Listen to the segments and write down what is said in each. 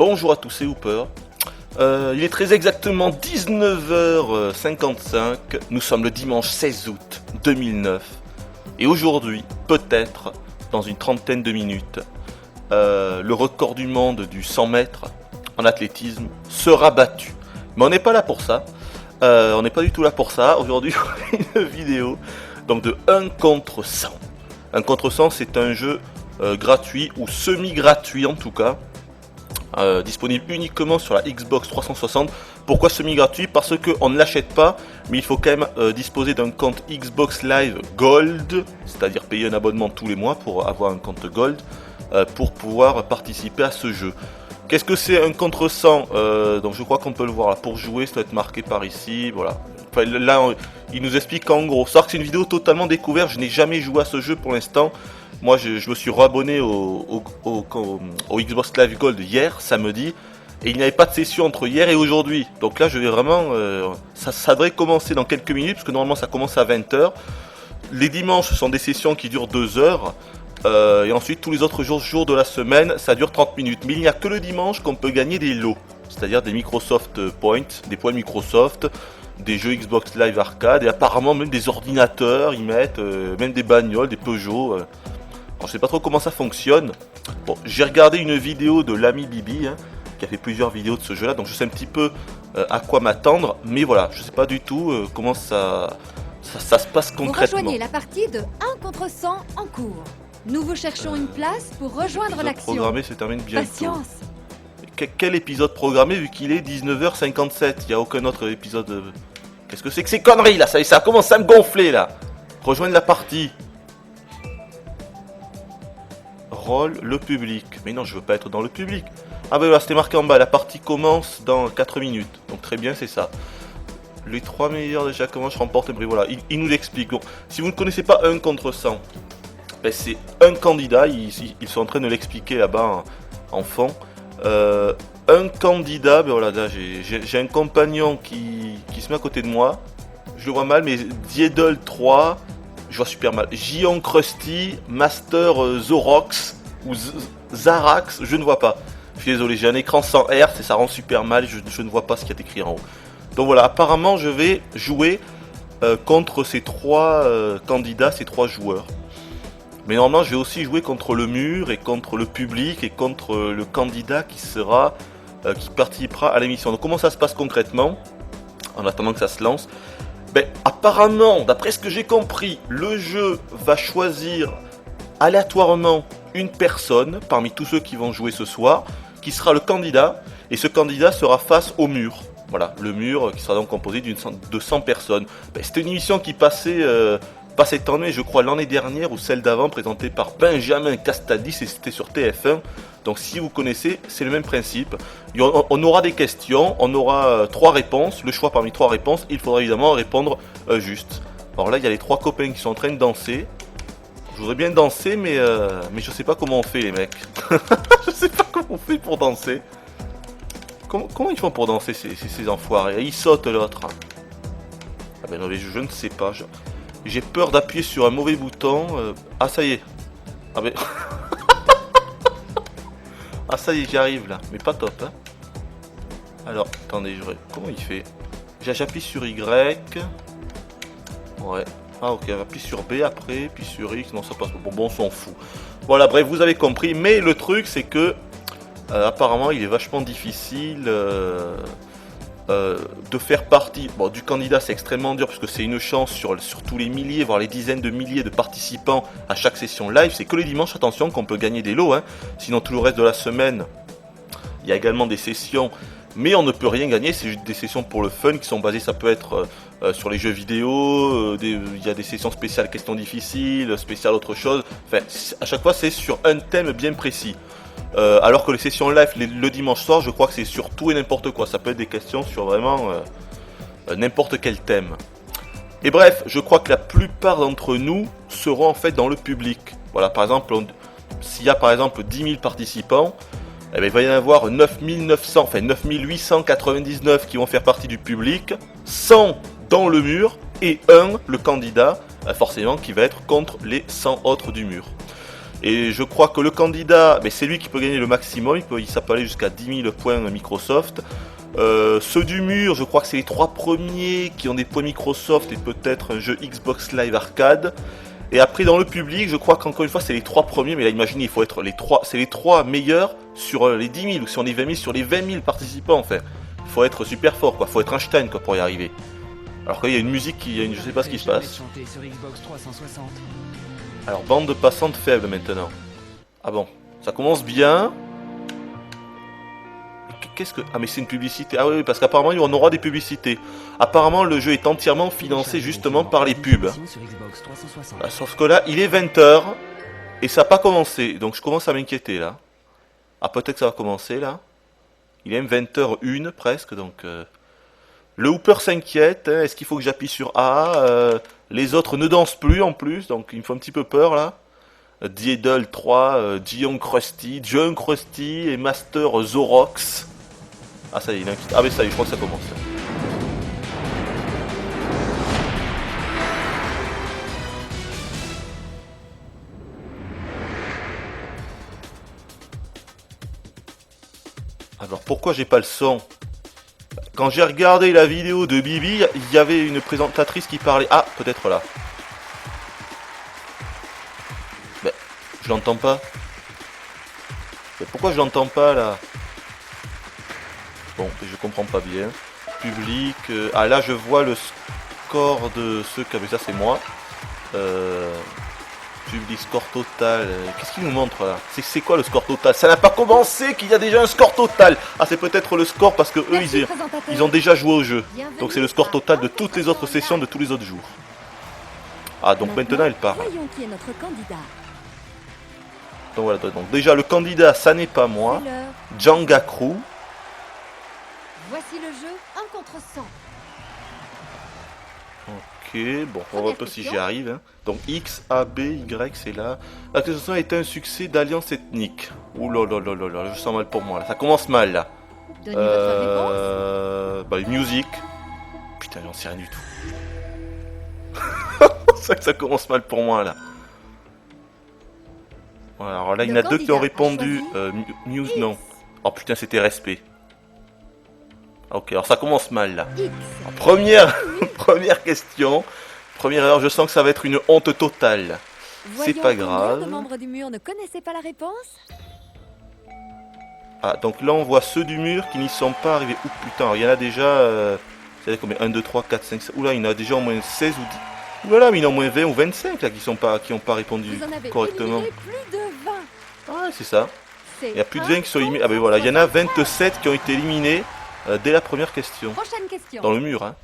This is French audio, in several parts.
Bonjour à tous, c'est Hooper. Il est très exactement 19h55, nous sommes le dimanche 16 août 2009. Et aujourd'hui, peut-être, dans une trentaine de minutes, le record du monde du 100 mètres en athlétisme sera battu. Mais on n'est pas là pour ça, on n'est pas du tout là pour ça. Aujourd'hui, on a une vidéo donc de 1 contre 100. 1 contre 100, c'est un jeu gratuit ou semi-gratuit en tout cas. Disponible uniquement sur la Xbox 360. Pourquoi semi-gratuit? Parce qu'on ne l'achète pas, mais il faut quand même disposer d'un compte Xbox Live Gold, c'est-à-dire payer un abonnement tous les mois pour avoir un compte Gold, pour pouvoir participer à ce jeu. Qu'est-ce que c'est 1 contre 100? Donc je crois qu'on peut le voir là. Pour jouer, ça doit être marqué par ici, voilà. Enfin, là, il nous explique qu'en gros, savoir que c'est une vidéo totalement découverte, je n'ai jamais joué à ce jeu pour l'instant. Moi, je me suis rabonné au Xbox Live Gold hier, samedi, et il n'y avait pas de session entre hier et aujourd'hui. Donc là, je vais vraiment... ça devrait commencer dans quelques minutes, parce que normalement, ça commence à 20h. Les dimanches, ce sont des sessions qui durent 2 heures. Et ensuite, tous les autres jours de la semaine, ça dure 30 minutes. Mais il n'y a que le dimanche qu'on peut gagner des lots, c'est-à-dire des Microsoft Points, des points Microsoft, des jeux Xbox Live Arcade, et apparemment même des ordinateurs, ils mettent même des bagnoles, des Peugeot. Alors, je sais pas trop comment ça fonctionne. Bon, j'ai regardé une vidéo de l'ami Bibi, qui a fait plusieurs vidéos de ce jeu-là, donc je sais un petit peu à quoi m'attendre, mais voilà, je sais pas du tout comment ça se passe concrètement. Vous rejoignez la partie de 1 contre 100 en cours. Nous vous cherchons une place pour rejoindre l'action. Programmé se termine bientôt. Patience. Quel épisode programmé vu qu'il est 19h57? Il n'y a aucun autre épisode. Qu'est-ce que c'est que ces conneries là? Ça commence à me gonfler là. Rejoindre la partie. Rôle, le public. Mais non, je veux pas être dans le public. Ah ben voilà, c'était marqué en bas. La partie commence dans 4 minutes. Donc très bien, c'est ça. Les 3 meilleurs déjà commencent, remportent un prix. Voilà, il nous l'explique. Donc, si vous ne connaissez pas 1 contre 100, ben, c'est un candidat. Ils sont en train de l'expliquer là-bas en fond. Un candidat, ben voilà, là j'ai un compagnon qui se met à côté de moi. Je le vois mal, mais Diedel 3, je vois super mal. Gion Krusty, Master Zorox ou Zarax, je ne vois pas. Je suis désolé, j'ai un écran sans Hertz et ça rend super mal, je ne vois pas ce qu'il y a écrit en haut. Donc voilà, apparemment je vais jouer contre ces 3 candidats, ces 3 joueurs. Mais normalement je vais aussi jouer contre le mur et contre le public et contre le candidat qui participera à l'émission. Donc comment ça se passe concrètement en attendant que ça se lance? Ben, apparemment, d'après ce que j'ai compris, le jeu va choisir aléatoirement une personne parmi tous ceux qui vont jouer ce soir, qui sera le candidat, et ce candidat sera face au mur. Voilà, le mur qui sera donc composé de 100 personnes. Ben, c'était une émission qui passait pas cette année, je crois l'année dernière ou celle d'avant, présentée par Benjamin Castaldis, et c'était sur TF1. Donc si vous connaissez, c'est le même principe. On aura des questions, on aura 3 réponses, le choix parmi 3 réponses, il faudra évidemment répondre juste. Alors là, il y a les 3 copains qui sont en train de danser. Je voudrais bien danser, mais je sais pas comment on fait, les mecs. Je sais pas comment on fait pour danser. Comment ils font pour danser, ces enfoirés? Ils sautent, l'autre. Ah ben non, mais je ne sais pas. J'ai peur d'appuyer sur un mauvais bouton. Ah, ça y est. Ah ben... Ah, ça y est, j'y arrive là. Mais pas top, hein. Alors, attendez, comment il fait? J'appuie sur Y. Ouais. Ah, ok, j'appuie sur B après, puis sur X. Non, ça passe pas. Bon, on s'en fout. Voilà, bref, vous avez compris. Mais le truc, c'est que... apparemment, il est vachement difficile... de faire partie du candidat. C'est extrêmement dur parce que c'est une chance sur tous les milliers voire les dizaines de milliers de participants à chaque session live. C'est que les dimanches, attention, qu'on peut gagner des lots, sinon tout le reste de la semaine il y a également des sessions, mais on ne peut rien gagner. C'est juste des sessions pour le fun qui sont basées, ça peut être sur les jeux vidéo, il y a des sessions spéciales questions difficiles, spéciales autre chose. Enfin, à chaque fois c'est sur un thème bien précis. Alors que les sessions live le dimanche soir, je crois que c'est sur tout et n'importe quoi. Ça peut être des questions sur vraiment n'importe quel thème. Et bref, je crois que la plupart d'entre nous seront en fait dans le public. Voilà, par exemple, s'il y a par exemple 10 000 participants, eh bien, il va y en avoir 9899 qui vont faire partie du public, 100 dans le mur et le candidat, forcément, qui va être contre les 100 autres du mur. Et je crois que le candidat, mais c'est lui qui peut gagner le maximum, ça peut aller jusqu'à 10 000 points Microsoft. Ceux du mur, je crois que c'est les 3 premiers qui ont des points Microsoft et peut-être un jeu Xbox Live Arcade. Et après dans le public, je crois qu'encore une fois c'est les 3 premiers, mais là imaginez, il faut être c'est les 3 meilleurs sur les 10 000, ou si on est 20 000 sur les 20 000 participants en fait. Il faut être super fort quoi, il faut être Einstein quoi pour y arriver. Alors qu'il y a une musique je sais pas ce qui se passe. Alors bande passante faible maintenant. Ah bon, ça commence bien. Qu'est-ce que... Ah mais c'est une publicité. Ah oui, parce qu'apparemment on aura des publicités. Apparemment le jeu est entièrement financé justement par les pubs. Ah, sauf que là il est 20h et ça n'a pas commencé. Donc je commence à m'inquiéter là. Ah peut-être que ça va commencer là. Il est même 20h01 presque donc... Le Hooper s'inquiète. Hein. Est-ce qu'il faut que j'appuie sur A les autres ne dansent plus en plus. Donc il me fait un petit peu peur là. Diedel 3, Junk Krusty et Master Zorox. Ah ça y est, il a un kit. Ah mais ça y est, je crois que ça commence. Alors pourquoi j'ai pas le son? Quand j'ai regardé la vidéo de Bibi, il y avait une présentatrice qui parlait. Ah, peut-être là. Ben, je l'entends pas. Mais pourquoi je l'entends pas là? Bon, je comprends pas bien. Public. Ah là, je vois le score de ceux qui avaient ça, c'est moi. Public score total. Qu'est-ce qu'il nous montre là? C'est quoi le score total? Ça n'a pas commencé qu'il y a déjà un score total. Ah, c'est peut-être le score parce que eux, ils ont déjà joué au jeu. Donc c'est le score total de toutes les autres sessions de tous les autres jours. Ah, donc maintenant elle part. Voyons qui est notre candidat. Donc voilà, donc déjà le candidat, ça n'est pas moi. C'est l'heure. Jenga Crew. Voici le jeu 1 contre 100. Ok, bon, on va voir un peu si j'y arrive. Hein. Donc X, A, B, Y, c'est là. L'accusation a été un succès d'alliance ethnique. Ouh là là là là là, je sens mal pour moi là. Ça commence mal là. Donnez votre réponse. Bah, musique. Putain, j'en sais rien du tout. C'est ça que ça commence mal pour moi là. Voilà, alors là, il y en a 2 qui ont répondu. Non. Oh putain, c'était respect. Ok, alors ça commence mal là. Alors, première question. Première erreur, je sens que ça va être une honte totale. C'est pas grave. Combien de membres du mur ne connaissaient pas la réponse? Ah, donc là on voit ceux du mur qui n'y sont pas arrivés. Ouh putain, alors, il y en a déjà... c'est combien? 1, 2, 3, 4, 5, 6... Oula, il y en a déjà au moins 16 ou 10... Oulala, mais il y en a au moins 20 ou 25 là qui ont pas répondu correctement. Plus de 20. Ah, c'est ça. Il y a plus de 20 qui sont éliminés. Ah ben voilà, il y en a 27 qui ont été éliminés dès la première question. Prochaine question. Dans le mur, hein.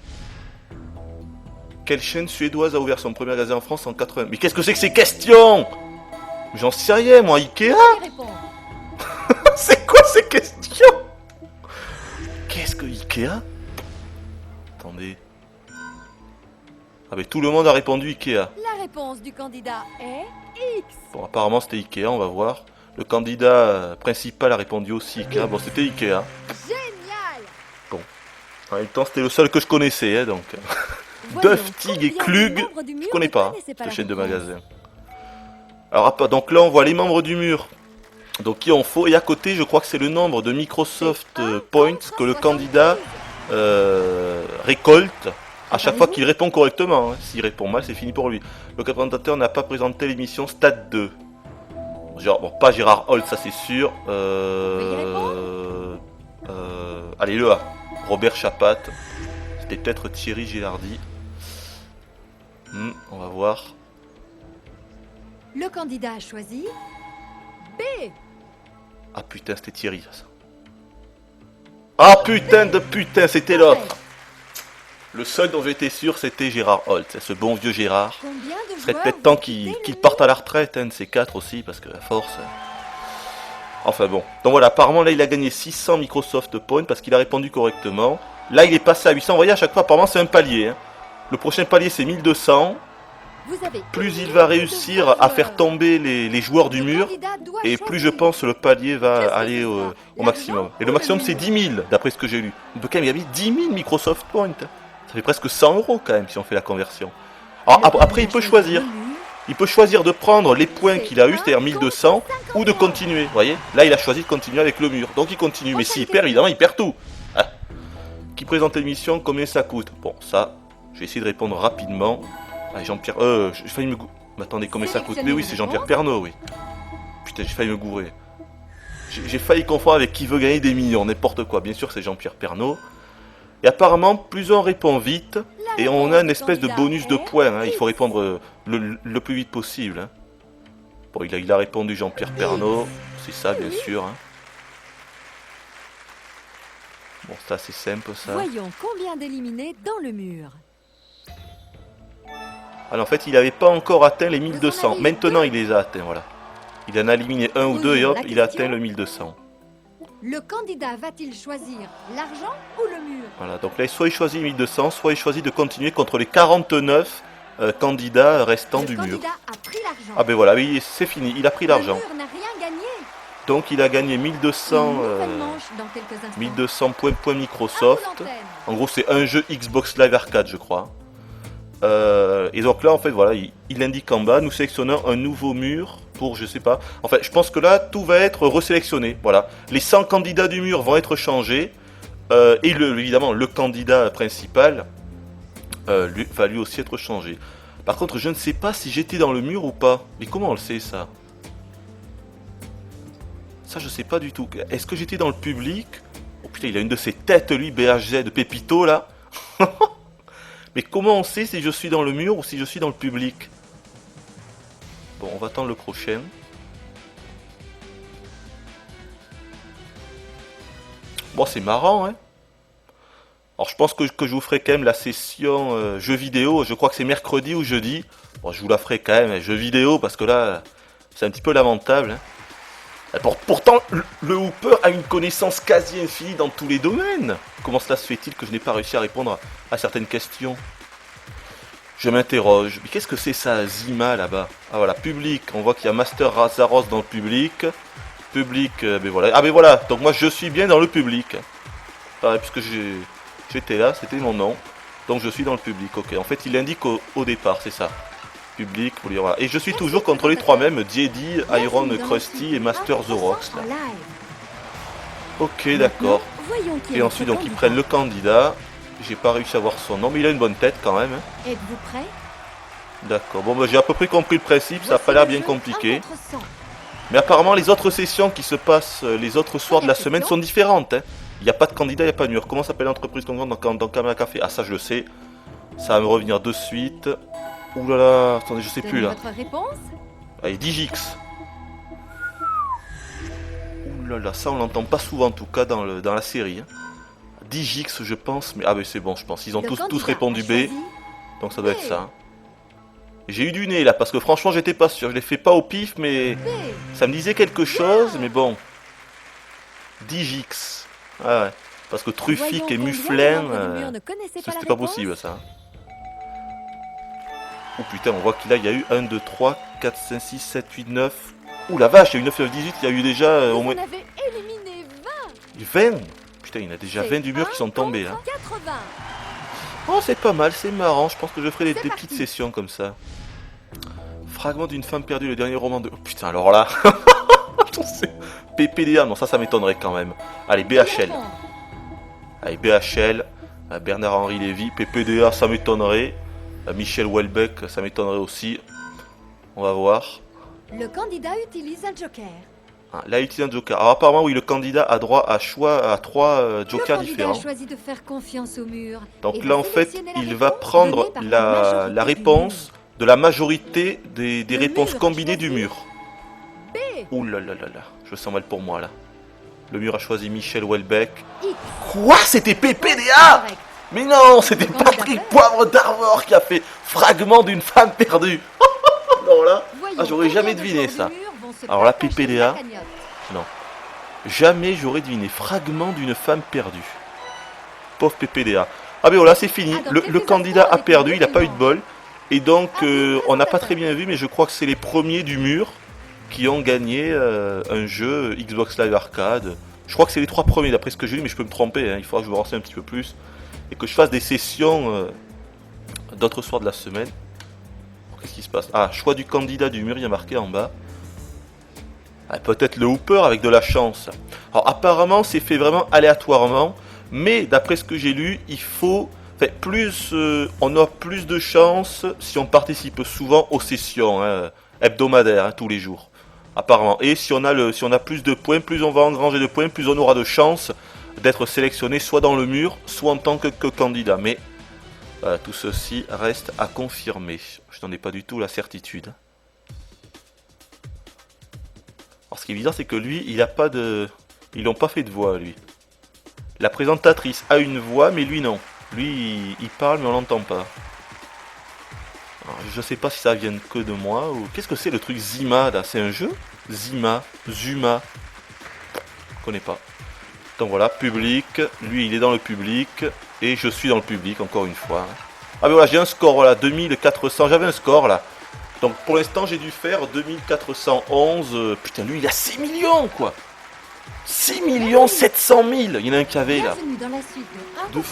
Quelle chaîne suédoise a ouvert son premier magasin en France en 80? Mais qu'est-ce que c'est que ces questions? J'en sais rien, moi, Ikea. C'est quoi ces questions? Qu'est-ce que Ikea? Attendez. Ah mais tout le monde a répondu Ikea. La réponse du candidat est X. Bon, apparemment c'était Ikea, on va voir. Le candidat principal a répondu aussi Ikea. Bon, c'était Ikea. Génial. Bon. En même temps, c'était le seul que je connaissais, hein, donc. Duftig et Klug, je connais pas cette chaîne de magasins. Alors, donc là, on voit les membres du mur. Donc, qui en faut. Et à côté, je crois que c'est le nombre de Microsoft Points que le candidat récolte à chaque fois qu'il répond correctement. Hein. S'il répond mal, c'est fini pour lui. Le présentateur n'a pas présenté l'émission Stade 2. Genre, bon, pas Gérard Holt, ça c'est sûr. Allez, le A. Robert Chapat. C'était peut-être Thierry Gilardi. On va voir. Le candidat a choisi B. Ah putain, c'était Thierry, ça. Ah putain de putain, c'était l'autre. Le seul dont j'étais sûr, c'était Gérard Holt, ce bon vieux Gérard. Il serait peut-être temps qu'il parte à la retraite, un de ces 4 aussi, parce que la force... Enfin bon. Donc voilà, apparemment là il a gagné 600 Microsoft Points parce qu'il a répondu correctement. Là il est passé à 800, vous voyez à chaque fois, apparemment c'est un palier. Hein. Le prochain palier c'est 1200. Plus il va réussir à faire tomber les joueurs du mur, et plus je pense le palier va aller au maximum. Et le maximum c'est 10 000, d'après ce que j'ai lu. On peut quand même y avoir 10 000 Microsoft Points. Ça fait presque 100 € quand même si on fait la conversion. Alors après il peut choisir. Il peut choisir de prendre les points qu'il a eu, c'est-à-dire 1200, ou de continuer. Vous voyez? Là, il a choisi de continuer avec le mur. Donc, il continue. Mais s'il perd, évidemment, il perd tout. Ah. Qui présente l'émission? Combien ça coûte? Bon, ça, je vais essayer de répondre rapidement. Allez, Jean-Pierre... j'ai failli me... Mais attendez, combien ça coûte? Mais oui, c'est Jean-Pierre Pernaut, oui. Putain, j'ai failli me gourer. J'ai failli confondre avec qui veut gagner des millions, n'importe quoi. Bien sûr, c'est Jean-Pierre Pernaut. Et apparemment, plus on répond vite, et on a une espèce de bonus de points. Hein. Il faut répondre le plus vite possible. Hein. Bon, il a répondu Jean-Pierre Pernaut. C'est ça, bien sûr. Hein. Bon, ça, c'est simple, ça. Voyons combien d'éliminés dans le mur. Alors, en fait, il n'avait pas encore atteint les 1200. Maintenant, il les a atteints, voilà. Il en a éliminé un ou deux, et hop, il a atteint le 1200. Le candidat va-t-il choisir l'argent ou le mur? Voilà, donc là, soit il choisit 1200, soit il choisit de continuer contre les 49 candidats restants du mur. Le candidat a pris l'argent. Ah ben voilà, oui, c'est fini, il a pris l'argent. Le mur n'a rien gagné. Donc il a gagné 1200, Une nouvelle manche dans quelques instants. 1200 points À vous Microsoft. l'antenne. En gros, c'est un jeu Xbox Live Arcade, je crois. Et donc là, en fait, voilà, il indique en bas, nous sélectionnons un nouveau mur pour, je sais pas. En fait, je pense que là, tout va être resélectionné. Voilà, les 100 candidats du mur vont être changés. Et évidemment, le candidat principal va lui aussi être changé. Par contre, je ne sais pas si j'étais dans le mur ou pas. Mais comment on le sait, ça? Ça, je sais pas du tout. Est-ce que j'étais dans le public? Oh putain, il a une de ses têtes, lui, BHZ de Pépito, là. Mais comment on sait si je suis dans le mur ou si je suis dans le public? Bon, on va attendre le prochain. Bon, c'est marrant, hein. Alors, je pense que je vous ferai quand même la session jeux vidéo. Je crois que c'est mercredi ou jeudi. Bon, je vous la ferai quand même, jeux vidéo, parce que là, c'est un petit peu lamentable. Hein. Pourtant, le Hooper a une connaissance quasi infinie dans tous les domaines. Comment cela se fait-il que je n'ai pas réussi à répondre à certaines questions? Je m'interroge. Mais qu'est-ce que c'est ça, Zima, là-bas? Ah voilà, public. On voit qu'il y a Master Razaros dans le public. Public, ben voilà. Ah ben voilà, donc moi je suis bien dans le public. Ah, puisque j'étais là, c'était mon nom. Donc je suis dans le public, ok. En fait, il indique au départ, c'est ça. Public, pour dire, voilà. Et je suis toujours contre les trois mêmes, JD, Iron Krusty et Master The Rocks. Là. Ok, d'accord. Et ensuite, donc, ils prennent le candidat. J'ai pas réussi à voir son nom, mais il a une bonne tête quand même. Hein. Êtes-vous prêt? D'accord, bon, bah, j'ai à peu près compris le principe, ça a pas l'air bien compliqué. Mais apparemment, les autres sessions qui se passent les autres soirs de la semaine sont différentes. Hein. Il n'y a pas de candidat, il n'y a pas de mur. Comment s'appelle l'entreprise concurrente dans Camera Café? Ah, ça, je le sais. Ça va me revenir de suite. Ouh là là, attendez, je sais plus là. Votre réponse? Allez, Digix. Ouh là là, ça on l'entend pas souvent en tout cas dans la série. Hein. Digix, je pense, mais ah ben c'est bon, je pense. Ils ont tous répondu B, donc ça doit être ça. Hein. J'ai eu du nez là, parce que franchement j'étais pas sûr. Je l'ai fait pas au pif, mais ça me disait quelque chose, mais bon. Digix. Ah ouais. Parce que Truffic et Mufflin, c'était pas possible ça. Oh putain, on voit qu'il y a eu 1, 2, 3, 4, 5, 6, 7, 8, 9. Ouh la vache, il y a eu 9, 9, 18, il y a eu déjà au moins... Vous en avez éliminé 20. 20. Putain, il y en a déjà 20 du mur qui sont tombés là. 80. Oh, c'est pas mal, c'est marrant. Je pense que je ferai des petites sessions comme ça. Fragment d'une femme perdue, le dernier roman de... Oh putain, alors là... PPDA, non, ça m'étonnerait quand même. Allez, BHL. Allez, BHL. Bernard-Henri Lévy. PPDA, ça m'étonnerait. Michel Houellebecq, ça m'étonnerait aussi. On va voir. Le candidat utilise un joker. Ah, là, il utilise un joker. Alors, apparemment, oui, le candidat a droit à 3 jokers différents. A choisi de faire confiance au mur. Donc là, en fait, il va prendre la réponse de la majorité des réponses combinées du mur. Ouh là là là là, je sens mal pour moi là. Le mur a choisi Michel Houellebecq. Quoi? C'était PPDA? Mais non, c'était Patrick Poivre d'Arvor qui a fait fragment d'une femme perdue. Non là, ah, j'aurais jamais deviné ça. Alors là, PPDA, non. Jamais j'aurais deviné fragment d'une femme perdue. Pauvre PPDA. Ah ben voilà, c'est fini. Le candidat a perdu, il n'a pas eu de bol. Et donc, on n'a pas très bien vu, mais je crois que c'est les premiers du mur qui ont gagné un jeu Xbox Live Arcade. Je crois que c'est les 3 premiers d'après ce que j'ai lu, mais je peux me tromper. Hein. Il faudra que je me renseigne un petit peu plus. Et que je fasse des sessions d'autres soirs de la semaine. qu'est-ce qui se passe? Ah, choix du candidat du mur, il y a marqué en bas. Ah, peut-être le Hooper avec de la chance. Alors apparemment c'est fait vraiment aléatoirement, mais d'après ce que j'ai lu, il faut... Enfin, plus, on a plus de chance si on participe souvent aux sessions hein, hebdomadaires, hein, tous les jours. Apparemment. Et si on a plus de points, plus on va engranger de points, plus on aura de chances d'être sélectionné soit dans le mur, soit en tant que candidat. Mais tout ceci reste à confirmer. Je n'en ai pas du tout la certitude. Alors ce qui est bizarre, c'est que lui, il a pas de... Ils n'ont pas fait de voix, lui. La présentatrice a une voix, mais lui non. Lui, il parle, mais on l'entend pas. Alors, je sais pas si ça vient que de moi, ou... Qu'est-ce que c'est le truc Zima, là? C'est un jeu? Zima, Zuma... Je connais pas. Donc voilà, public. Lui, il est dans le public. Et je suis dans le public, encore une fois. Ah mais voilà, j'ai un score, là, 2400. J'avais un score, là. Donc pour l'instant, j'ai dû faire 2411. Putain, lui, il a 6 millions, quoi. 6 700 000. Il y en a un qui avait, là. Bienvenue dans la suite de 1%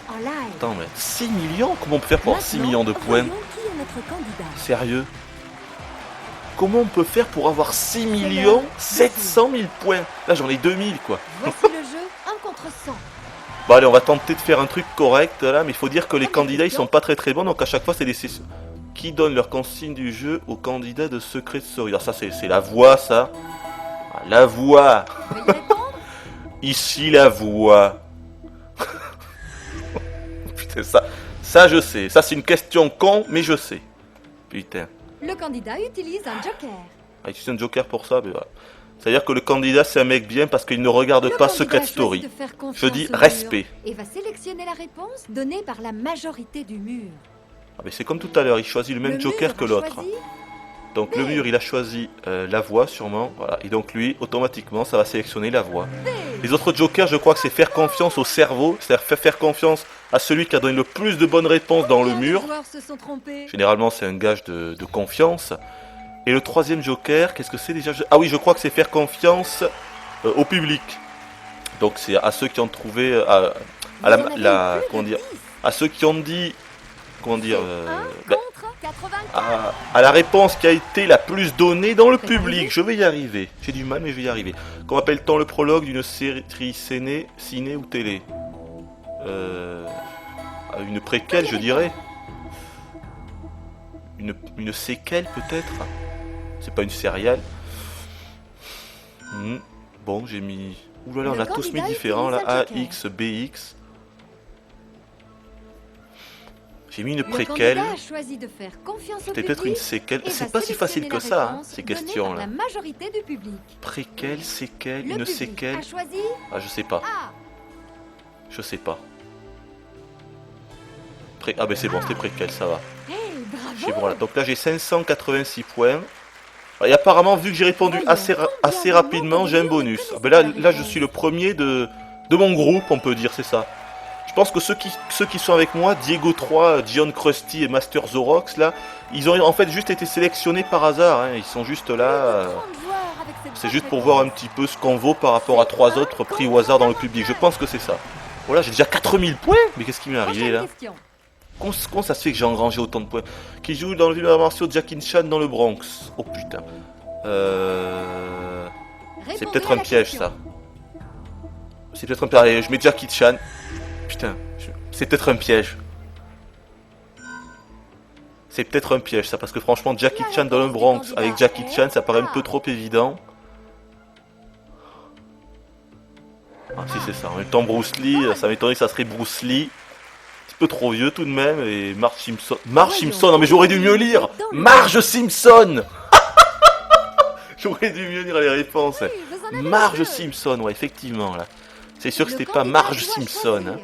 en live. Attends, mais 6 millions? Comment on peut faire pour avoir 6 millions de points? Qui est notre candidat? Sérieux? Comment on peut faire pour avoir 6 700 000 points? Là, j'en ai 2000, quoi. Voici le jeu 1 contre 100. Bon, allez, on va tenter de faire un truc correct, là. Mais il faut dire que les candidats, ils sont pas très très bons. Donc à chaque fois, c'est des sessions. Qui donne leur consigne du jeu aux candidats de Secret Story? Alors ça, c'est la voix, ça. Ah, la voix. Veuillez répondre. Ici, la voix. Putain, ça, je sais. Ça, c'est une question con, mais je sais. Putain. Le candidat utilise un joker. Ah, il utilise un joker pour ça, mais voilà. C'est-à-dire que le candidat, c'est un mec bien parce qu'il ne regarde pas Secret Story. Je dis respect. Et va sélectionner la réponse donnée par la majorité du mur. Ah, mais c'est comme tout à l'heure, il choisit le même joker que l'autre. Donc le mur, il a choisi la voix, sûrement. Voilà. Et donc lui, automatiquement, ça va sélectionner la voix. Les autres jokers, je crois que c'est faire confiance au cerveau. C'est-à-dire faire confiance à celui qui a donné le plus de bonnes réponses dans le mur. Généralement, c'est un gage de confiance. Et le troisième joker, qu'est-ce que c'est déjà? Ah oui, je crois que c'est faire confiance au public. Donc c'est à ceux qui ont trouvé... comment dire, à ceux qui ont dit... Comment dire à la réponse qui a été la plus donnée dans le public. Je vais y arriver. J'ai du mal, mais je vais y arriver. Comment appelle-t-on le prologue d'une série ciné ou télé? Une préquelle, je dirais. Une séquelle, peut-être. C'est pas une sériale. Bon, j'ai mis... Ouh là là, on a tous mis différents, là. A, X, B, X. J'ai mis une préquelle. C'était peut-être une séquelle. C'est pas si facile que ça, hein, ces questions-là. Préquelle, séquelle, une séquelle. Ah, je sais pas. Je sais pas. Ah, ben c'est bon, c'était préquelle, ça va. Bon, voilà. Donc là, j'ai 586 points. Et apparemment, vu que j'ai répondu assez rapidement, j'ai un bonus. Ah, ben là, je suis le premier de mon groupe, on peut dire, c'est ça. Je pense que ceux qui sont avec moi, Diego 3, Dion Krusty et Master Zorox, là, ils ont en fait juste été sélectionnés par hasard. Hein. Ils sont juste là. C'est juste pour voir un petit peu ce qu'on vaut par rapport à 3 autres pris au hasard dans le public. Je pense que c'est ça. Voilà, j'ai déjà 4000 points. Mais qu'est-ce qui m'est arrivé là? Comment ça se fait que j'ai engrangé autant de points? Qui joue dans le film martiaux Jackie Chan dans le Bronx? Oh putain. C'est peut-être un piège ça. C'est peut-être un piège. Allez, je mets Jackie Chan. Putain, c'est peut-être un piège. C'est peut-être un piège ça, parce que franchement, Jackie Chan dans le Bronx avec Jackie Chan, ça paraît un peu trop évident. Ah si c'est ça, en même temps Bruce Lee, ça m'étonnerait que ça serait Bruce Lee. Un petit peu trop vieux tout de même, et Marge Simpson. Marge Simpson, non mais j'aurais dû mieux lire. Marge Simpson. J'aurais dû mieux lire les réponses. Marge Simpson, ouais effectivement là. C'est sûr que c'était pas Marge Simpson. Hein.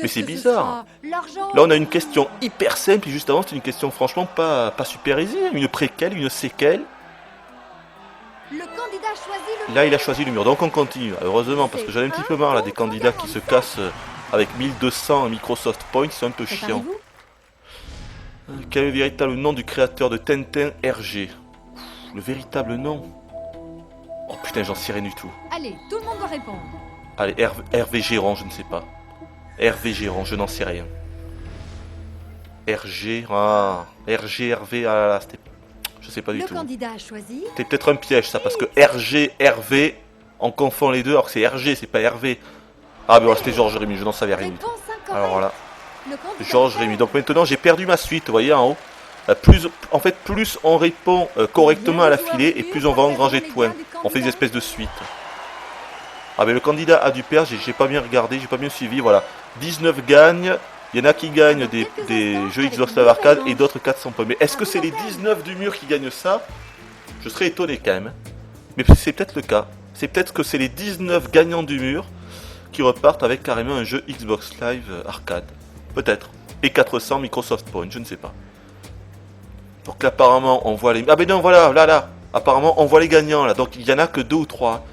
Mais c'est bizarre. Là, on a une question hyper simple, et juste avant, c'était une question franchement pas super easy. Une préquelle, une séquelle. Là, il a choisi le mur, donc on continue. Heureusement, parce que j'en ai un petit peu marre là, des candidats qui se cassent avec 1200 Microsoft Points, c'est un peu chiant. Quel est le véritable nom du créateur de Tintin, Hergé? Le véritable nom? Oh putain, j'en sais rien du tout. Allez, tout le monde doit répondre. Allez, Hervé Gérant, je ne sais pas. Hervé Gérant, je n'en sais rien. RG, ah, RG, RV, ah là là, c'était... Je sais pas du Le tout. candidat a choisi. C'était peut-être un piège ça, parce que RG, RV, on confond les deux, alors que c'est RG, c'est pas RV. Ah, mais voilà, c'était Georges Rémy, je n'en savais rien. Réponse incorrecte. Alors là, Le candidat Georges fait. Rémy. Donc maintenant, j'ai perdu ma suite, vous voyez, en haut. En fait, plus on répond correctement à la filée, et plus on va engranger de points. On fait des espèces de suites. Ah, mais le candidat a dû perdre, j'ai pas bien regardé, j'ai pas bien suivi, voilà. 19 gagnent. Il y en a qui gagnent des jeux Xbox Live Arcade et d'autres 400 points. Mais est-ce que c'est les 19 du mur qui gagnent ça? Je serais étonné quand même. Mais c'est peut-être le cas. C'est peut-être que c'est les 19 gagnants du mur qui repartent avec carrément un jeu Xbox Live Arcade. Peut-être. Et 400 Microsoft Points, je ne sais pas. Donc là, apparemment, on voit les... Ah ben non, voilà, là. Apparemment, on voit les gagnants, là. Donc il y en a que 2 ou 3.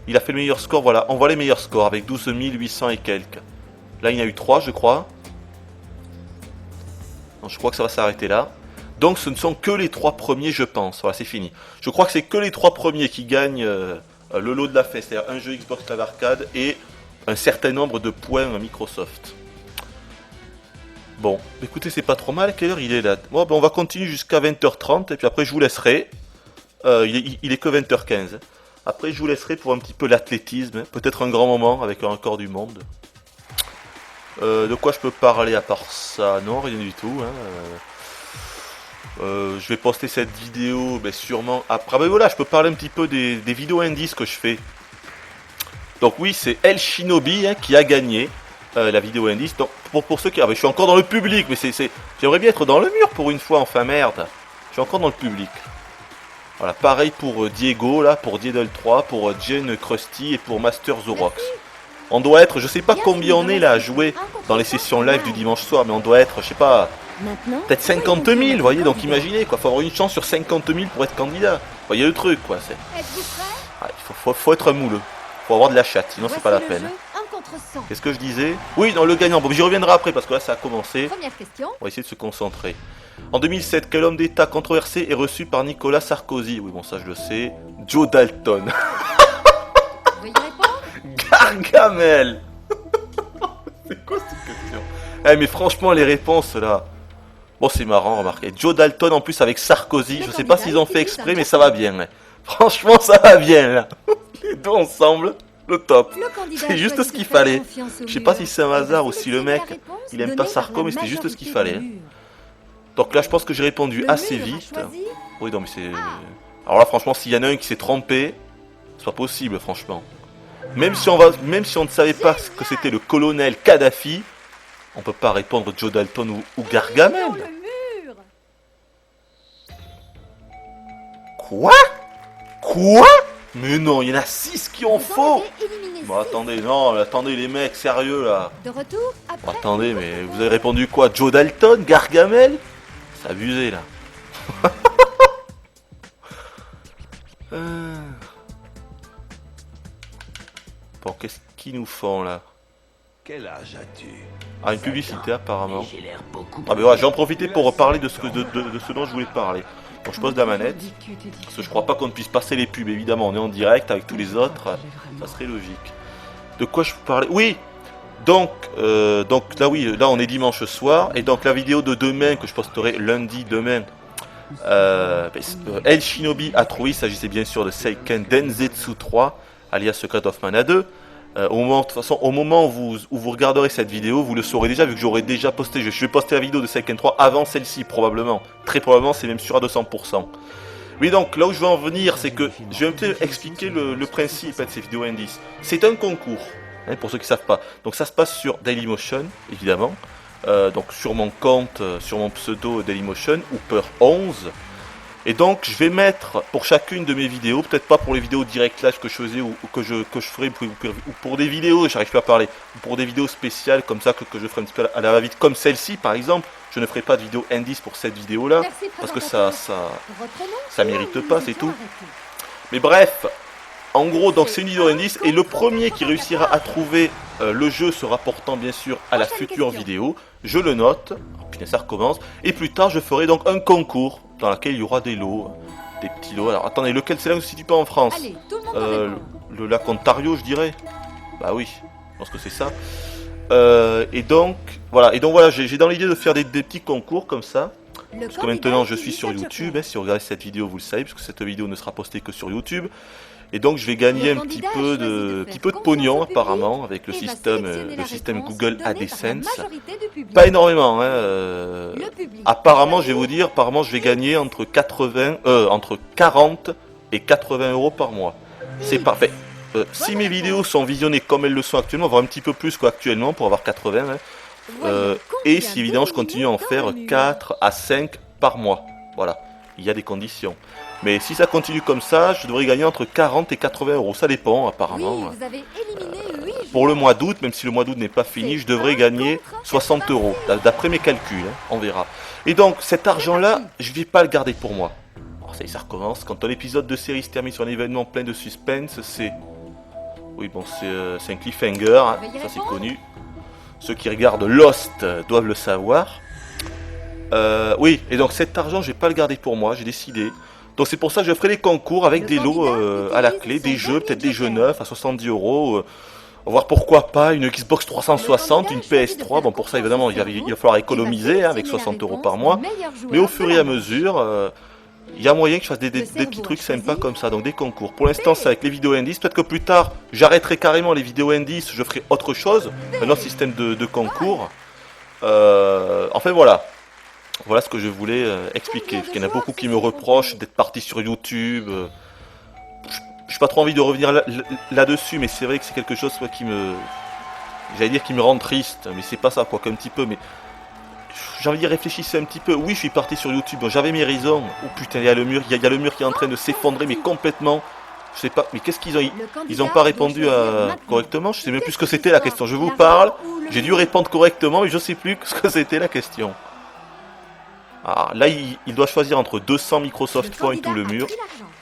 Il a fait le meilleur score, voilà. On voit les meilleurs scores avec 12 800 et quelques. Là, il y en a eu 3, je crois. Donc, je crois que ça va s'arrêter là. Donc ce ne sont que les 3 premiers, je pense. Voilà, c'est fini. Je crois que c'est que les 3 premiers qui gagnent le lot de la fête. C'est-à-dire un jeu Xbox Live Arcade et un certain nombre de points à Microsoft. Bon, écoutez, c'est pas trop mal. Quelle heure il est là? Bon, ben, on va continuer jusqu'à 20h30 et puis après je vous laisserai. Il est que 20h15. Après je vous laisserai pour un petit peu l'athlétisme. Peut-être un grand moment avec un record du monde. De quoi je peux parler à part ça? Non, rien du tout. Hein. Je vais poster cette vidéo sûrement après. Ben voilà, je peux parler un petit peu des vidéos indices que je fais. Donc oui, c'est El Shinobi qui a gagné la vidéo indice. Donc pour ceux qui... Ah, ben, je suis encore dans le public, mais j'aimerais bien être dans le mur pour une fois, enfin merde. Je suis encore dans le public. Voilà, pareil pour Diego, là, pour Diedel 3, pour Jane Krusty et pour Master Zorox. On doit être, je sais pas combien on est là à jouer dans les sessions live du dimanche soir, mais on doit être, je sais pas, peut-être 50 000, vous voyez, donc imaginez quoi, faut avoir une chance sur 50 000 pour être candidat. Vous voyez le truc quoi, c'est... Ah, faut être mouleux, faut avoir de la chatte, sinon c'est pas la peine. Qu'est-ce que je disais? Oui, non, le gagnant, bon j'y reviendrai après parce que là ça a commencé. Première question. On va essayer de se concentrer. En 2007, quel homme d'État controversé est reçu par Nicolas Sarkozy? Oui bon ça je le sais, Joe Dalton. Veuillez répondre. Gargamel. C'est quoi cette question? Eh mais franchement les réponses là. Bon c'est marrant remarquez. Joe Dalton en plus avec Sarkozy. Je sais pas s'ils ont fait exprès mais ça va bien. Hein. Franchement ça va bien là. Les deux ensemble, le top. C'est juste ce qu'il fallait. Je sais pas si c'est un hasard ou si le mec il aime pas Sarko mais c'était juste ce qu'il fallait. Donc là je pense que j'ai répondu assez vite. Oui non mais c'est... Alors là franchement s'il y en a un qui s'est trompé, c'est pas possible franchement. Même si on ne savait pas que c'était le colonel Kadhafi, on peut pas répondre Joe Dalton ou Gargamel. Quoi? Quoi? Mais non, il y en a 6 qui ont faux. Bon attendez, non, attendez les mecs, sérieux là. De retour après. Bon, attendez, mais vous avez répondu quoi? Joe Dalton? Gargamel? C'est abusé là. Bon, qu'est-ce qu'ils nous font là? Quel âge as-tu? Ah, une publicité apparemment. J'ai l'air beaucoup. Ah, mais voilà, j'ai en profité pour parler de ce dont je voulais parler. Donc je pose la manette. Parce que je crois pas qu'on ne puisse passer les pubs, évidemment. On est en direct avec tous les autres. Ça serait logique. De quoi je peux parler? Oui! Donc là, oui, là on est dimanche soir. Et donc la vidéo de demain que je posterai lundi demain. El Shinobi a trouvé, il s'agissait bien sûr de Seiken Densetsu 3, alias Secret of Mana 2. De toute façon, au moment où vous regarderez cette vidéo, vous le saurez déjà, vu que j'aurai déjà posté. Je vais poster la vidéo de Seiken 3 avant celle-ci, probablement. Très probablement, c'est même sûr à 200%. Oui, donc là où je veux en venir, c'est que je vais un peu expliquer le principe de ces vidéos indices. C'est un concours, hein, pour ceux qui ne savent pas. Donc ça se passe sur Dailymotion, évidemment. Donc sur mon compte, sur mon pseudo Dailymotion, Hooper11. Et donc je vais mettre pour chacune de mes vidéos, peut-être pas pour les vidéos direct live que je faisais ou que je ferai, ou pour des vidéos, j'arrive plus à parler, ou pour des vidéos spéciales comme ça que je ferai un petit peu à la va-vite, comme celle-ci par exemple. Je ne ferai pas de vidéo indice pour cette vidéo là, parce que ça mérite pas, c'est tout. Mais bref, en gros donc c'est une vidéo indice et le premier qui réussira à trouver le jeu se rapportant bien sûr à la future vidéo, je le note, puis ça recommence, et plus tard je ferai donc un concours dans lequel il y aura des lots, des petits lots. Alors attendez, lequel c'est là où ne se situe pas en France? Allez, tout le monde le lac Ontario je dirais. Bah oui, je pense que c'est ça. Et donc voilà, j'ai dans l'idée de faire des petits concours comme ça. Le Parce que maintenant je candidat suis sur utilise un YouTube, joker. si vous regardez cette vidéo vous le savez, puisque cette vidéo ne sera postée que sur YouTube. Et donc je vais gagner Le un petit candidat peu a choisi de de faire pognon confiance au public apparemment avec le et va système, sélectionner la réponse Google donnée par la AdSense. majorité du public. Pas énormément, hein. Le public Apparemment, je vais choisit vous dire, apparemment, je vais gagner entre 40 et 80 euros par mois. C'est parfait. Si mes vidéos sont visionnées comme elles le sont actuellement, voire un petit peu plus qu'actuellement pour avoir 80, hein. Voyons Et combien si évidemment je de continue à en minutes faire dans le mur. 4 à 5 par mois. Voilà, il y a des conditions. Mais si ça continue comme ça, je devrais gagner entre 40 et 80 euros. Ça dépend apparemment. Oui, vous avez éliminé 8 Pour le mois d'août, même si le mois d'août n'est pas fini, je devrais gagner 60 euros. D'après mes calculs, hein, on verra. Et donc cet argent-là, je ne vais pas le garder pour moi. Alors ça y est, ça recommence. Quand un épisode de série se termine sur un événement plein de suspense, c'est... Oui bon, c'est un cliffhanger, hein, ça c'est connu. Ceux qui regardent Lost doivent le savoir. Oui, et donc cet argent, je vais pas le garder pour moi, j'ai décidé. Donc c'est pour ça que je ferai des concours avec Le des lots candidat à la utilise clé, son des jeux, dernier peut-être des jeux joker. neufs à 70 euros. Voir pourquoi pas une Xbox 360, une Le candidat choisit de PS3. faire Bon, pour ça, confiance évidemment, au il cerveau va falloir et va économiser hein, avec sélectionner 60 la euros par réponse mois. du meilleur joueur Mais au de fur la et à manche. mesure, il y a moyen que je fasse des Le petits cerveau trucs a sympas choisi. comme ça, donc des concours. Pour l'instant, c'est avec les vidéos indices. Peut-être que plus tard, j'arrêterai carrément les vidéos indices, je ferai autre chose, un autre système de concours. Enfin voilà. Voilà ce que je voulais expliquer. Parce qu'il y en a beaucoup qui me reprochent d'être parti sur YouTube. J'ai pas trop envie de revenir là-dessus, mais c'est vrai que c'est quelque chose quoi, qui me... J'allais dire qui me rend triste, mais c'est pas ça, quoi, qu'un petit peu, mais... J'ai envie d'y réfléchir un petit peu. Oui, je suis parti sur YouTube, bon, j'avais mes raisons. Oh putain, il y a le mur, il y a le mur qui est en train de s'effondrer, mais complètement... Je sais pas, mais qu'est-ce qu'ils ont... Le Ils candidat ont pas doit répondu choisir maintenant. correctement, je sais même plus ce que Qu'est-ce c'était la soit question. Je vous l'argent parle, ou le j'ai dû public. répondre correctement, mais je sais plus ce que c'était la question. Ah, là, il doit choisir entre 200 Microsoft Points ou le mur.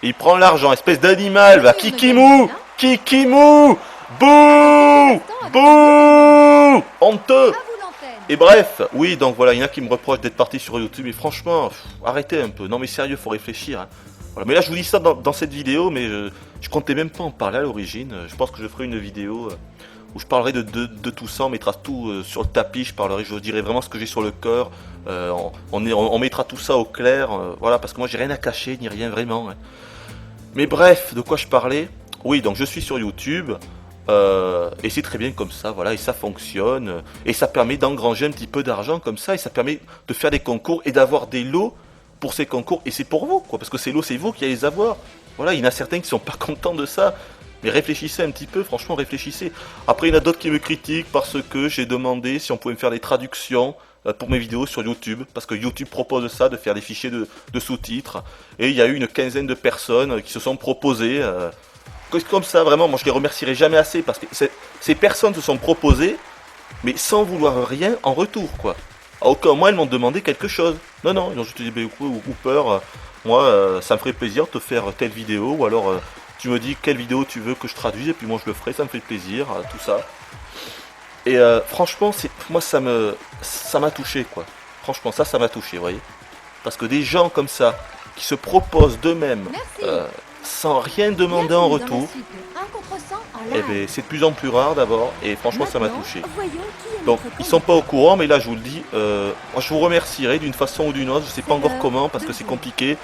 Et il prend l'argent, espèce d'animal, va. Kikimou! Kikimou! Bouh! Bouh! Honteux! Et bref, oui, donc voilà, il y en a qui me reprochent d'être parti sur YouTube, mais franchement, arrêtez un peu. Non mais sérieux, faut réfléchir. Hein. Voilà. Mais là, je vous dis ça dans cette vidéo, mais je comptais même pas en parler à l'origine. Je pense que je ferai une vidéo où je parlerai de tout ça, on mettra tout sur le tapis, je dirai vraiment ce que j'ai sur le cœur. On mettra tout ça au clair, voilà, parce que moi j'ai rien à cacher, ni rien vraiment. Hein. Mais bref, de quoi je parlais? Oui, donc je suis sur YouTube. Et c'est très bien comme ça, voilà, et ça fonctionne, et ça permet d'engranger un petit peu d'argent comme ça, et ça permet de faire des concours et d'avoir des lots pour ces concours, et c'est pour vous, quoi, parce que ces lots, c'est vous qui allez les avoir. Voilà, il y en a certains qui sont pas contents de ça, mais réfléchissez un petit peu, franchement, réfléchissez. Après, il y en a d'autres qui me critiquent parce que j'ai demandé si on pouvait me faire des traductions pour mes vidéos sur YouTube, parce que YouTube propose ça, de faire des fichiers de sous-titres, et il y a eu une quinzaine de personnes qui se sont proposées. Comme ça, vraiment, moi je les remercierai jamais assez parce que ces personnes se sont proposées, mais sans vouloir rien en retour, quoi. À aucun moment elles m'ont demandé quelque chose. Non, non, donc je te dis, bah, Cooper, moi ça me ferait plaisir de te faire telle vidéo, ou alors tu me dis quelle vidéo tu veux que je traduise, et puis moi je le ferai, ça me fait plaisir, tout ça. Et franchement, moi ça m'a touché, quoi. Franchement, ça m'a touché, vous voyez. Parce que des gens comme ça, qui se proposent d'eux-mêmes, sans rien demander en retour, eh ben, c'est de plus en plus rare d'abord, et franchement ça m'a touché. Donc ils sont pas au courant, mais là je vous le dis, moi je vous remercierai d'une façon ou d'une autre, je sais pas encore comment parce que c'est compliqué.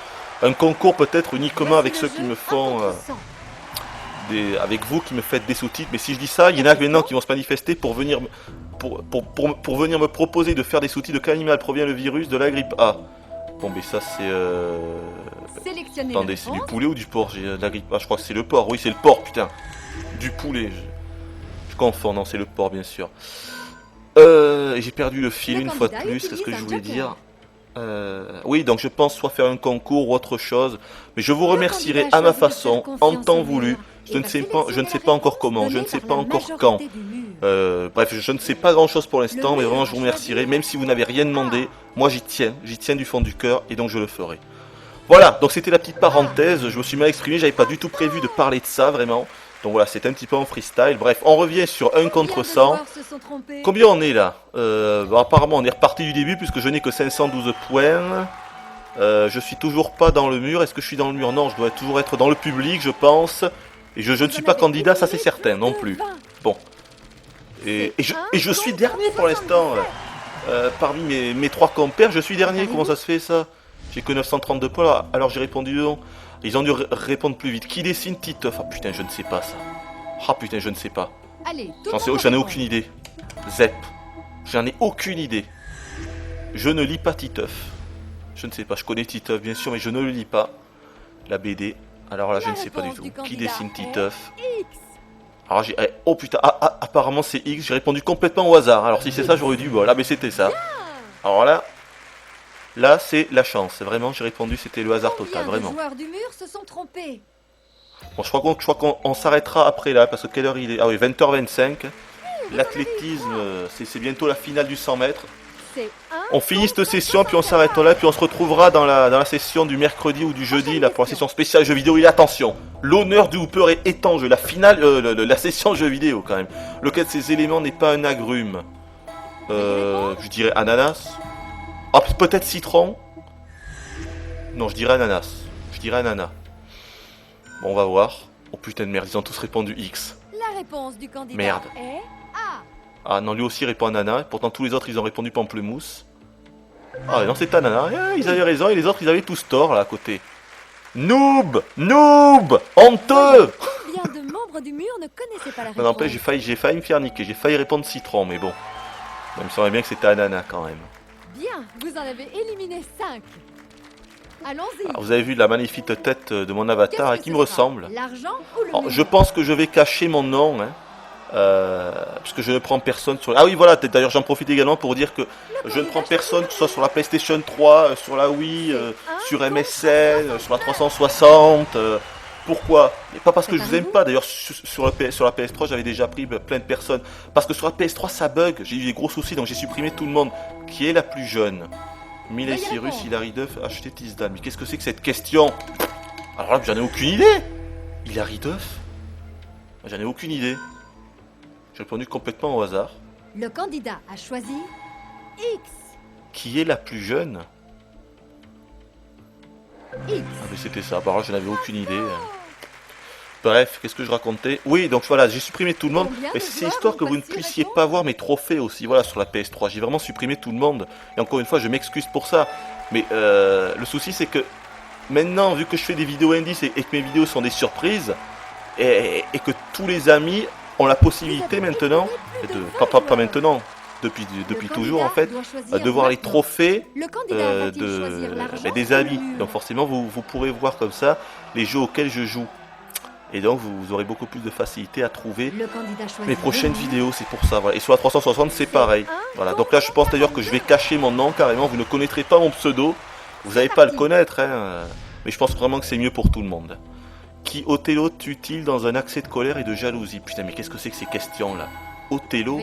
Un concours peut-être uniquement avec ceux qui me font, avec vous qui me faites des sous-titres, mais si je dis ça, il y en a maintenant qui vont se manifester pour venir, pour venir me proposer de faire des sous-titres de quel animal provient le virus de la grippe A. Bon mais ça c'est... Attendez, c'est du poulet ou du porc? J'ai la grippe. Ah, je crois que c'est le porc. Oui, c'est le porc, putain. Du poulet. Je confonds, non, c'est le porc, bien sûr. J'ai perdu le fil une fois de plus. Qu'est-ce que je voulais dire? Oui, donc je pense soit faire un concours ou autre chose. Mais je vous remercierai à ma façon, en temps voulu. Je ne sais pas encore comment, je ne sais pas encore quand. Bref, je ne sais pas grand chose pour l'instant, mais vraiment je vous remercierai. Même si vous n'avez rien demandé, moi j'y tiens du fond du cœur, et donc je le ferai. Voilà, donc c'était la petite parenthèse, je me suis mal exprimé, j'avais pas du tout prévu de parler de ça, vraiment. Donc voilà, c'est un petit peu en freestyle. Bref, on revient sur 1 contre 100. Combien on est là? Bon, apparemment, on est reparti du début, puisque je n'ai que 512 points. Je suis toujours pas dans le mur. Est-ce que je suis dans le mur? Non, je dois toujours être dans le public, je pense. Et je ne suis pas candidat, ça c'est certain, non plus. Bon. Et je suis dernier pour l'instant. Parmi mes 3 compères, je suis dernier. Comment ça se fait ça? J'ai que 932 points là, alors j'ai répondu non. Ils ont dû répondre plus vite. Qui dessine Titeuf? Ah putain, je ne sais pas ça. Ah putain, je ne sais pas. Allez, J'en ai aucune idée. Zep. J'en ai aucune idée. Je ne lis pas Titeuf. Je ne sais pas, je connais Titeuf bien sûr, mais je ne le lis pas. La BD. Alors là, je ne sais pas du tout. Qui dessine Titeuf? Alors j'ai... Oh putain, apparemment c'est X, j'ai répondu complètement au hasard. Alors si c'est ça, j'aurais dû bol. Ah mais c'était ça. Alors là c'est la chance. Vraiment, j'ai répondu, c'était le hasard total, vraiment. Les joueurs du mur se sont trompés. Bon, je crois qu'on s'arrêtera après là, parce que quelle heure il est? Ah oui, 20h25. L'athlétisme, c'est bientôt la finale du 100 mètres. On finit cette session, puis on s'arrête là, puis on se retrouvera dans la session du mercredi ou du jeudi, là, pour la session spéciale jeux vidéo. Et attention, l'honneur du Hooper est en jeu. La finale, la session jeux vidéo quand même. Lequel de ces éléments n'est pas un agrume? Je dirais ananas. Ah, peut-être citron. Non, je dirais ananas. Je dirais ananas. Bon, on va voir. Oh putain de merde, ils ont tous répondu X. La réponse du candidat Merde. est A. Ah non, lui aussi répond ananas. Pourtant, tous les autres, ils ont répondu pamplemousse. Ah non, c'est ananas. Ils avaient raison et les autres, ils avaient tous tort là à côté. Noob! Noob! Honteux! Combien de membres du mur ne connaissaient pas la réponse? Non, n'empêche, j'ai failli me faire niquer. J'ai failli répondre citron, mais bon. Il me semblait bien que c'était ananas quand même. Bien, vous en avez éliminé 5. Allons-y. Ah, vous avez vu la magnifique tête de mon avatar Qu'est-ce que qui ce me sera? ressemble. L'argent ou le Alors, mur? je pense que je vais cacher mon nom, hein, puisque je ne prends personne sur... Ah oui, voilà, d'ailleurs j'en profite également pour dire que je ne prends personne, que ce soit sur la PlayStation 3, sur la Wii, sur MSN, sur la 360. Pourquoi? Et pas parce que je vous aime pas, d'ailleurs sur la PS3 j'avais déjà pris plein de personnes. Parce que sur la PS3 ça bug, j'ai eu des gros soucis, donc j'ai supprimé tout le monde. Qui est la plus jeune? Miley Cyrus, Hilary Duff, acheter Tisdale. Mais qu'est-ce que c'est que cette question? Alors là, j'en ai aucune idée. Hilary Duff? J'en ai aucune idée. J'ai répondu complètement au hasard. Le candidat a choisi X. Qui est la plus jeune? X. Ah mais c'était ça, alors là, je n'avais aucune idée. Bref, qu'est-ce que je racontais? Oui, donc voilà, j'ai supprimé tout le monde. Mais c'est histoire que vous ne puissiez pas voir mes trophées aussi, voilà, sur la PS3. J'ai vraiment supprimé tout le monde. Et encore une fois, je m'excuse pour ça. Mais le souci, c'est que maintenant, vu que je fais des vidéos indices et que mes vidéos sont des surprises, et que tous les amis ont la possibilité maintenant, pas maintenant, depuis toujours en fait, de voir les trophées des amis. Donc forcément, vous pourrez voir comme ça les jeux auxquels je joue. Et donc vous aurez beaucoup plus de facilité à trouver mes prochaines vidéos, c'est pour ça. Voilà. Et sur la 360 c'est pareil. Voilà. Donc là je pense d'ailleurs que je vais cacher mon nom carrément, vous ne connaîtrez pas mon pseudo, vous n'allez pas le connaître, hein. Mais je pense vraiment que c'est mieux pour tout le monde. Qui Othello tue-t-il dans un accès de colère et de jalousie? Putain mais qu'est-ce que c'est que ces questions là? Othello?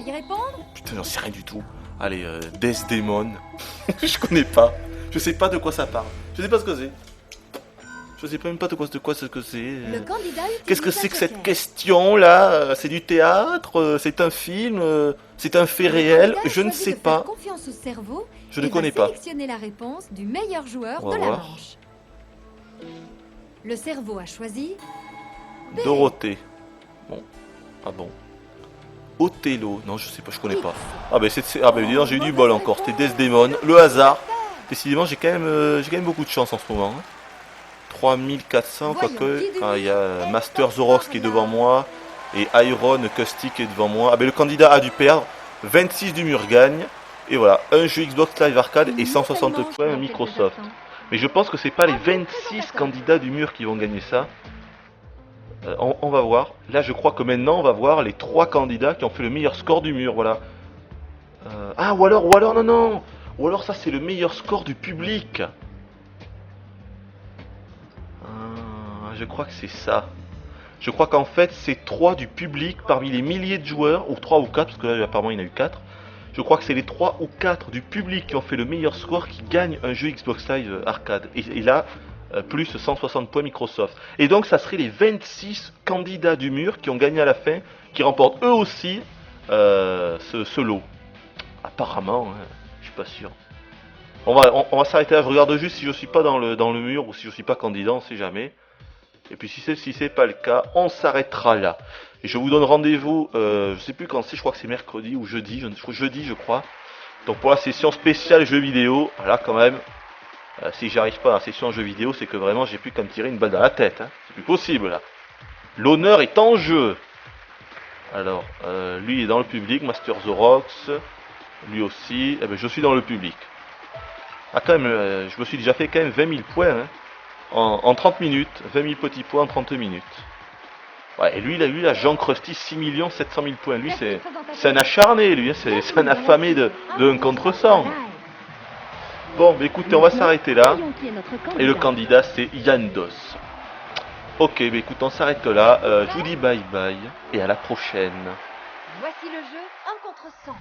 Putain j'en sais rien du tout. Allez, Desdemone. Je connais pas. Je sais pas de quoi ça parle. Je sais pas ce que c'est. Je sais même pas de quoi c'est que c'est. Qu'est-ce que c'est que cette question là? C'est du théâtre? C'est un film? C'est un fait réel? Je ne sais pas. Je ne connais pas. Sélectionner la réponse du meilleur joueur de la manche. Le cerveau a choisi Dorothée. Bon. Ah bon. Othello. Non, je sais pas, je connais pas. Ah ben dis donc, j'ai eu du bol encore. C'était Desdemone. Le hasard. Décidément, j'ai quand même beaucoup de chance en ce moment. 3400, quoique. Ah, il y a Master Zorox qui est devant moi. Et Iron Caustic est devant moi. Ah ben le candidat a dû perdre. 26 du mur gagne. Et voilà, un jeu Xbox Live Arcade et 160 points Microsoft. Mais je pense que c'est pas les 26 candidats du mur qui vont gagner ça. On va voir. Là, je crois que maintenant, on va voir les 3 candidats qui ont fait le meilleur score du mur. Voilà. Ah, ou alors, non. Ou alors, ça, c'est le meilleur score du public. Je crois que c'est ça. Je crois qu'en fait, c'est 3 du public parmi les milliers de joueurs, ou 3 ou 4, parce que là, apparemment, il y en a eu 4. Je crois que c'est les 3 ou 4 du public qui ont fait le meilleur score qui gagnent un jeu Xbox Live Arcade. Et là, plus 160 points Microsoft. Et donc, ça serait les 26 candidats du mur qui ont gagné à la fin, qui remportent eux aussi ce lot. Apparemment, hein, je suis pas sûr. On va s'arrêter là, je regarde juste si je suis pas dans le mur ou si je suis pas candidat, on sait jamais. Et puis si c'est pas le cas, on s'arrêtera là. Et je vous donne rendez-vous, je sais plus quand c'est, je crois que c'est mercredi ou jeudi, jeudi je crois. Donc pour la session spéciale jeux vidéo, là quand même, si j'arrive pas à la session jeux vidéo, c'est que vraiment j'ai plus qu'à me tirer une balle dans la tête. Hein. C'est plus possible là. L'honneur est en jeu. Alors, lui est dans le public, Master The Rocks, lui aussi, eh ben, je suis dans le public. Ah quand même, je me suis déjà fait quand même 20 000 points, hein, en 30 minutes, 20 000 petits points en 30 minutes. Ouais, et lui, là, Jean Krusty, 6 700 000 points, lui c'est un acharné, lui, hein, c'est un affamé de 1 contre 100. Bon, bah, écoutez, on va s'arrêter là, et le candidat c'est Yandos. Ok, bah écoute, on s'arrête là, je vous dis bye bye, et à la prochaine. Voici le jeu 1 contre 100.